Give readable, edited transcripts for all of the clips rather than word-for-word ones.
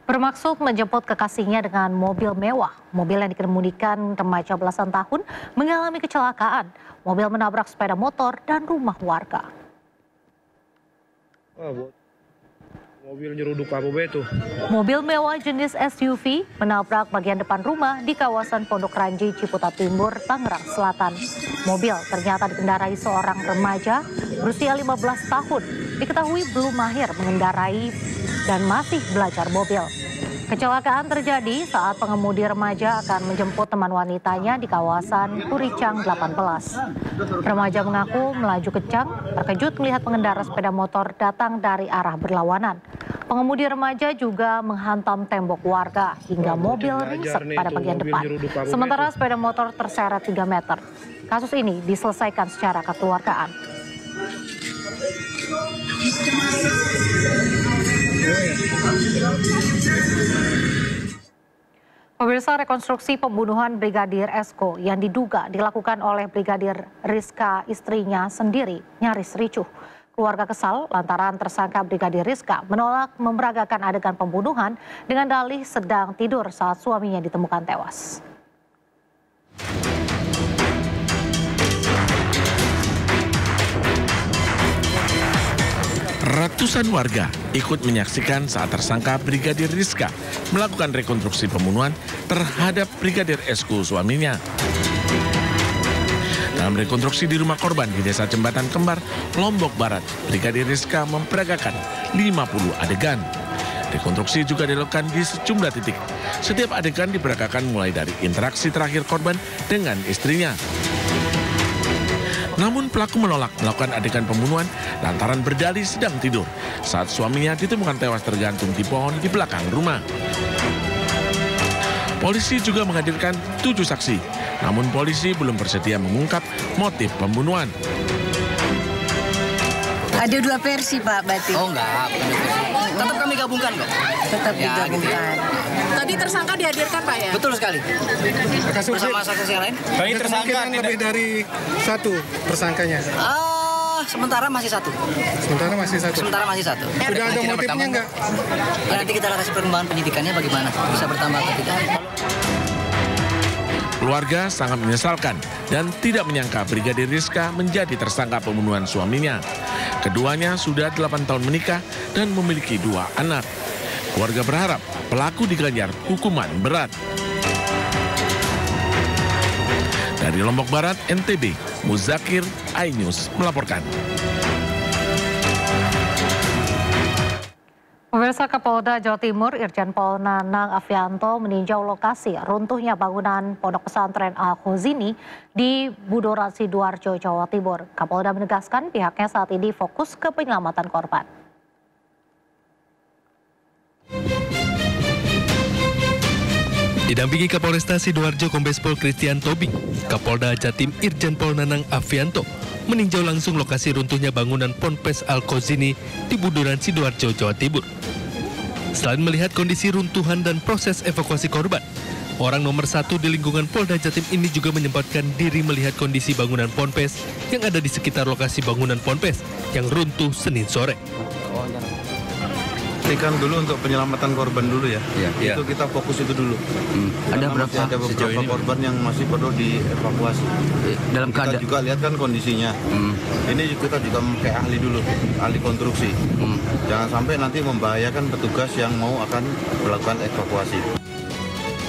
Bermaksud menjemput kekasihnya dengan mobil mewah. Mobil yang dikemudikan remaja belasan tahun mengalami kecelakaan. Mobil menabrak sepeda motor dan rumah warga. Mobil nyeruduk apa betul? Mobil mewah jenis SUV menabrak bagian depan rumah di kawasan Pondok Ranji, Ciputat Timur, Tangerang Selatan. Mobil ternyata dikendarai seorang remaja berusia 15 tahun. Diketahui belum mahir mengendarai dan masih belajar mobil. Kecelakaan terjadi saat pengemudi remaja akan menjemput teman wanitanya di kawasan Kuricang 18. Remaja mengaku melaju kencang, terkejut melihat pengendara sepeda motor datang dari arah berlawanan. Pengemudi remaja juga menghantam tembok warga hingga mobil ringsek pada bagian depan. Sementara sepeda motor terseret 3 meter. Kasus ini diselesaikan secara kekeluargaan. Pemirsa, rekonstruksi pembunuhan Brigadir Esko yang diduga dilakukan oleh Brigadir Rizka istrinya sendiri nyaris ricuh. Keluarga kesal lantaran tersangka Brigadir Rizka menolak memeragakan adegan pembunuhan dengan dalih sedang tidur saat suaminya ditemukan tewas. Ratusan warga ikut menyaksikan saat tersangka Brigadir Rizka melakukan rekonstruksi pembunuhan terhadap Brigadir Esko suaminya. Dalam rekonstruksi di rumah korban di Desa Jembatan Kembar, Lombok Barat, Brigadir Rizka memperagakan 50 adegan. Rekonstruksi juga dilakukan di sejumlah titik. Setiap adegan diperagakan mulai dari interaksi terakhir korban dengan istrinya. Namun pelaku menolak melakukan adegan pembunuhan lantaran berdalih sedang tidur saat suaminya ditemukan tewas tergantung di pohon di belakang rumah. Polisi juga menghadirkan 7 saksi, namun polisi belum bersedia mengungkap motif pembunuhan. Ada 2 versi, Pak, berarti. Oh enggak, bukan 2 versi. Tetap kami gabungkan kok. Tetap Ya, digabungkan. gitu ya. Tadi tersangka dihadirkan, Pak, ya? Betul sekali. Bersama saksi yang lain. Bagi tersangka lebih dari 1 tersangkanya. Sementara masih 1. Sementara masih 1. Sementara masih 1. Sudah ada motifnya enggak? Ya, nanti kita kasih perkembangan penyidikannya bagaimana. Bisa bertambah atau tidak. Keluarga sangat menyesalkan dan tidak menyangka Brigadir Rizka menjadi tersangka pembunuhan suaminya. Keduanya sudah 8 tahun menikah dan memiliki 2 anak. Keluarga berharap pelaku diganjar hukuman berat. Dari Lombok Barat, NTB, Muzakir, iNews melaporkan. Pemirsa, Kapolda Jawa Timur Irjen Pol Nanang Afianto meninjau lokasi runtuhnya bangunan Pondok Pesantren Al-Khozini di Budoran Sidoarjo, Jawa Timur. Kapolda menegaskan pihaknya saat ini fokus ke penyelamatan korban. Didampingi Kapolresta Sidoarjo Kombes Pol Christian Tobing, Kapolda Jatim Irjen Pol Nanang Afianto meninjau langsung lokasi runtuhnya bangunan Ponpes Al-Khozini di Budoran Sidoarjo, Jawa Timur. Selain melihat kondisi runtuhan dan proses evakuasi korban, orang nomor 1 di lingkungan Polda Jatim ini juga menyempatkan diri melihat kondisi bangunan Ponpes yang ada di sekitar lokasi bangunan Ponpes yang runtuh Senin sore. Pastikan dulu untuk penyelamatan korban dulu ya. Itu kita fokus itu dulu. Ada berapa? Ada beberapa korban yang masih perlu dievakuasi. Dalam Kita keadaan juga lihat kan kondisinya. Ini kita juga memakai ahli dulu, ahli konstruksi. Jangan sampai nanti membahayakan petugas yang mau akan melakukan evakuasi.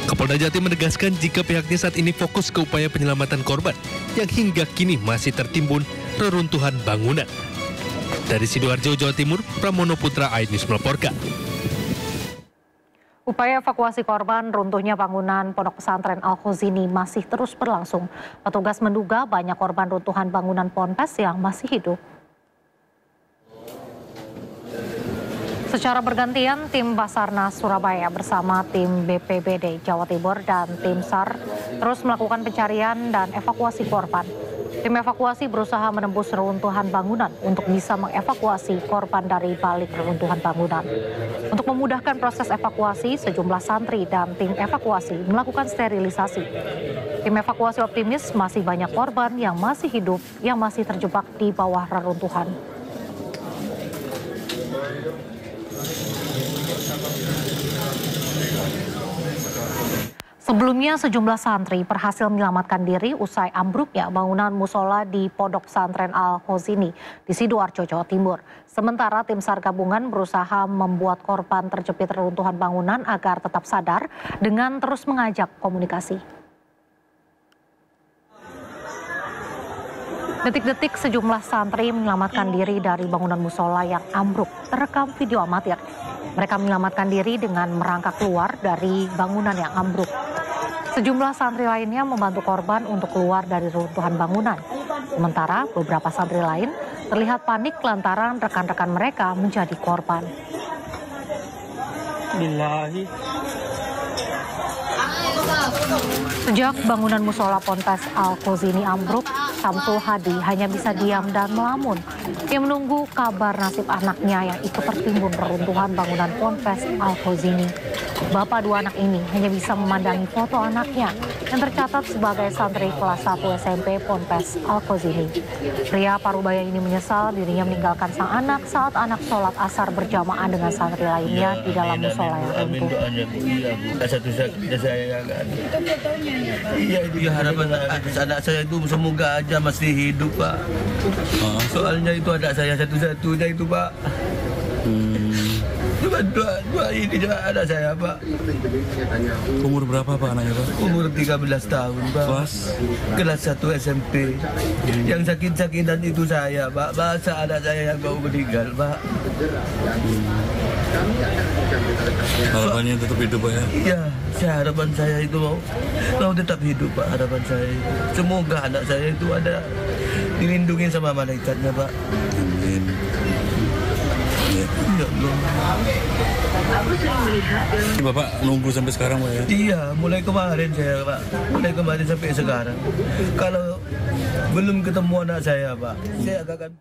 Kapolda Jatim menegaskan jika pihaknya saat ini fokus ke upaya penyelamatan korban yang hingga kini masih tertimbun reruntuhan bangunan. Dari Sidoarjo, Jawa Timur, Pramono Putra, iNews melaporkan. Upaya evakuasi korban runtuhnya bangunan Pondok Pesantren Al-Khozini masih terus berlangsung. Petugas menduga banyak korban runtuhan bangunan Ponpes yang masih hidup. Secara bergantian, tim Basarnas Surabaya bersama tim BPBD Jawa Timur dan tim SAR terus melakukan pencarian dan evakuasi korban. Tim evakuasi berusaha menembus reruntuhan bangunan untuk bisa mengevakuasi korban dari balik reruntuhan bangunan. Untuk memudahkan proses evakuasi, sejumlah santri dan tim evakuasi melakukan sterilisasi. Tim evakuasi optimis masih banyak korban yang masih hidup yang masih terjebak di bawah reruntuhan. Sebelumnya sejumlah santri berhasil menyelamatkan diri usai ambruknya bangunan musola di Pondok Pesantren Al-Khozini di Sidoarjo, Jawa Timur. Sementara tim SAR gabungan berusaha membuat korban terjepit reruntuhan bangunan agar tetap sadar dengan terus mengajak komunikasi. Detik-detik sejumlah santri menyelamatkan diri dari bangunan musola yang ambruk terekam video amatir. Mereka menyelamatkan diri dengan merangkak keluar dari bangunan yang ambruk. Sejumlah santri lainnya membantu korban untuk keluar dari runtuhan bangunan. Sementara beberapa santri lain terlihat panik lantaran rekan-rekan mereka menjadi korban. Sejak bangunan musola Ponpes Al-Khozini ambruk, Samsul Hadi hanya bisa diam dan melamun. Ia menunggu kabar nasib anaknya yang ikut tertimbun reruntuhan bangunan Ponpes Al-Khozini. Bapak dua anak ini hanya bisa memandangi foto anaknya yang tercatat sebagai santri kelas 1 SMP Ponpes Al-Khozini. Pria Parubaya ini menyesal dirinya meninggalkan sang anak saat anak sholat asar berjamaah dengan santri lainnya di dalam musola yang runtuh. Iya, harapan anak saya itu semoga aja masih hidup, Pak. Soalnya itu anak saya satu-satunya itu, Pak. Cuma dua ini juga anak saya, Pak. Umur berapa, Pak, anaknya, Pak? Umur 13 tahun, Pak. Kelas 1 SMP. Yang sakit-sakitan itu saya, Pak. Masa anak saya yang mau meninggal, Pak. Harapannya tetap hidup, Pak, ya? Iya, harapan saya itu mau tetap hidup, Pak. Harapan saya itu. Semoga anak saya itu ada dilindungi sama malaikatnya, Pak. Amin. Ya Allah. Bapak nunggu sampai sekarang, Pak, ya? Iya, mulai kemarin saya, Pak. Mulai kemarin sampai sekarang. Kalau belum ketemu anak saya, Pak, saya akan...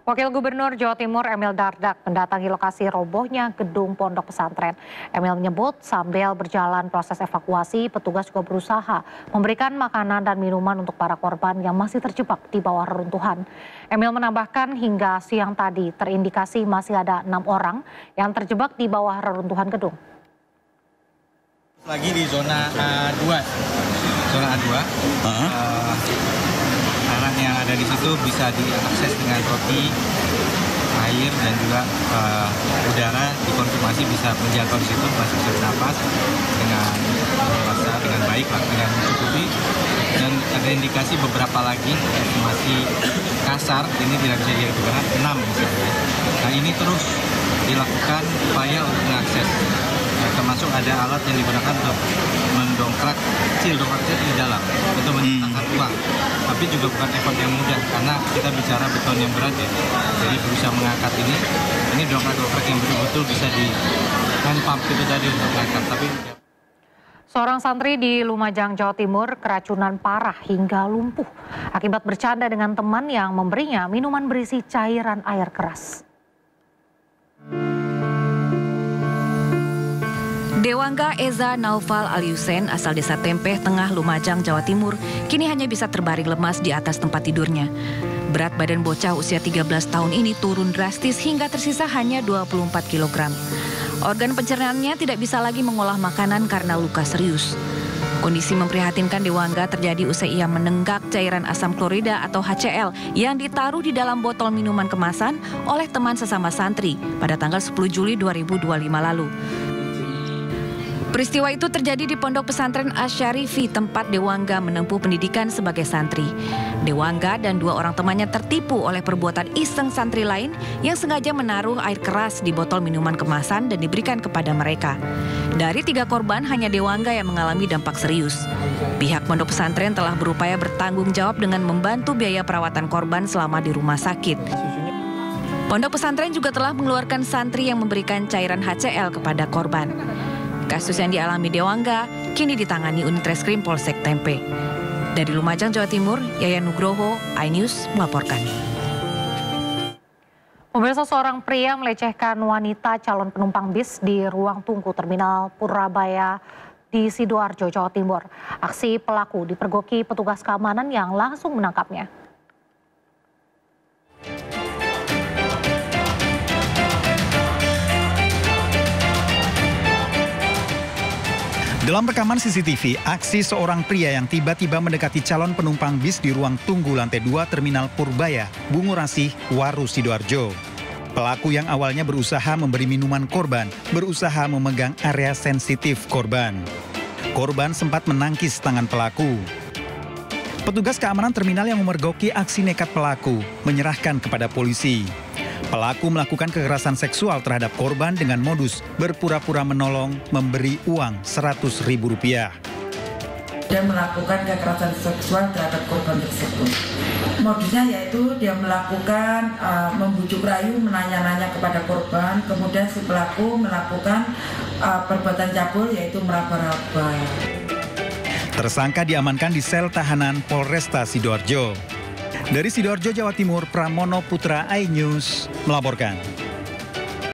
Wakil Gubernur Jawa Timur Emil Dardak mendatangi lokasi robohnya gedung pondok pesantren. Emil menyebut sambil berjalan proses evakuasi, petugas juga berusaha memberikan makanan dan minuman untuk para korban yang masih terjebak di bawah reruntuhan. Emil menambahkan hingga siang tadi terindikasi masih ada 6 orang yang terjebak di bawah reruntuhan gedung. Lagi di zona A2. Zona A2. Anak yang ada di situ bisa diakses dengan roti, air, dan juga udara dikonfirmasi bisa menjangkau di situ, masih bisa bernapas dengan leluasa, dengan baik, dengan mencukupi. Dan ada indikasi beberapa lagi masih kasar, ini tidak bisa digunakan, 6 misalnya. Nah, ini terus dilakukan upaya untuk mengakses. Termasuk ada alat yang digunakan untuk mendongkrak kecil di dalam untuk menciptakan ruang. Tapi juga bukan effort yang mudah karena kita bicara beton yang berat ya. Jadi berusaha mengangkat ini dongkrak yang betul-betul bisa di hand pump itu tadi untuk mengangkat. Tapi Seorang santri di Lumajang, Jawa Timur keracunan parah hingga lumpuh akibat bercanda dengan teman yang memberinya minuman berisi cairan air keras. Dewangga Eza Naufal Aliusen asal desa Tempeh, Tengah, Lumajang, Jawa Timur, kini hanya bisa terbaring lemas di atas tempat tidurnya. Berat badan bocah usia 13 tahun ini turun drastis hingga tersisa hanya 24 kg. Organ pencernaannya tidak bisa lagi mengolah makanan karena luka serius. Kondisi memprihatinkan Dewangga terjadi usai ia menenggak cairan asam klorida atau HCl yang ditaruh di dalam botol minuman kemasan oleh teman sesama santri pada tanggal 10 Juli 2025 lalu. Peristiwa itu terjadi di Pondok Pesantren Asy-Syarifi, tempat Dewangga menempuh pendidikan sebagai santri. Dewangga dan 2 orang temannya tertipu oleh perbuatan iseng santri lain yang sengaja menaruh air keras di botol minuman kemasan dan diberikan kepada mereka. Dari 3 korban, hanya Dewangga yang mengalami dampak serius. Pihak Pondok Pesantren telah berupaya bertanggung jawab dengan membantu biaya perawatan korban selama di rumah sakit. Pondok Pesantren juga telah mengeluarkan santri yang memberikan cairan HCl kepada korban. Kasus yang dialami Dewangga kini ditangani Unit Reskrim Polsek Tempe. Dari Lumajang, Jawa Timur, Yayan Nugroho, iNews melaporkan. Pemirsa, seorang pria melecehkan wanita calon penumpang bis di ruang tunggu Terminal Purabaya di Sidoarjo, Jawa Timur. Aksi pelaku dipergoki petugas keamanan yang langsung menangkapnya. Dalam rekaman CCTV, aksi seorang pria yang tiba-tiba mendekati calon penumpang bis di ruang tunggu lantai 2 Terminal Purbaya, Bungurasih, Waru, Sidoarjo. Pelaku yang awalnya berusaha memberi minuman korban, berusaha memegang area sensitif korban. Korban sempat menangkis tangan pelaku. Petugas keamanan terminal yang memergoki aksi nekat pelaku menyerahkan kepada polisi. Pelaku melakukan kekerasan seksual terhadap korban dengan modus berpura-pura menolong memberi uang Rp100.000. Dia melakukan kekerasan seksual terhadap korban tersebut. Modusnya yaitu dia melakukan membujuk rayu, menanya-nanya kepada korban, kemudian si pelaku melakukan perbuatan cabul yaitu meraba-raba. Tersangka diamankan di sel tahanan Polresta Sidoarjo. Dari Sidoarjo, Jawa Timur, Pramono Putra iNews melaporkan.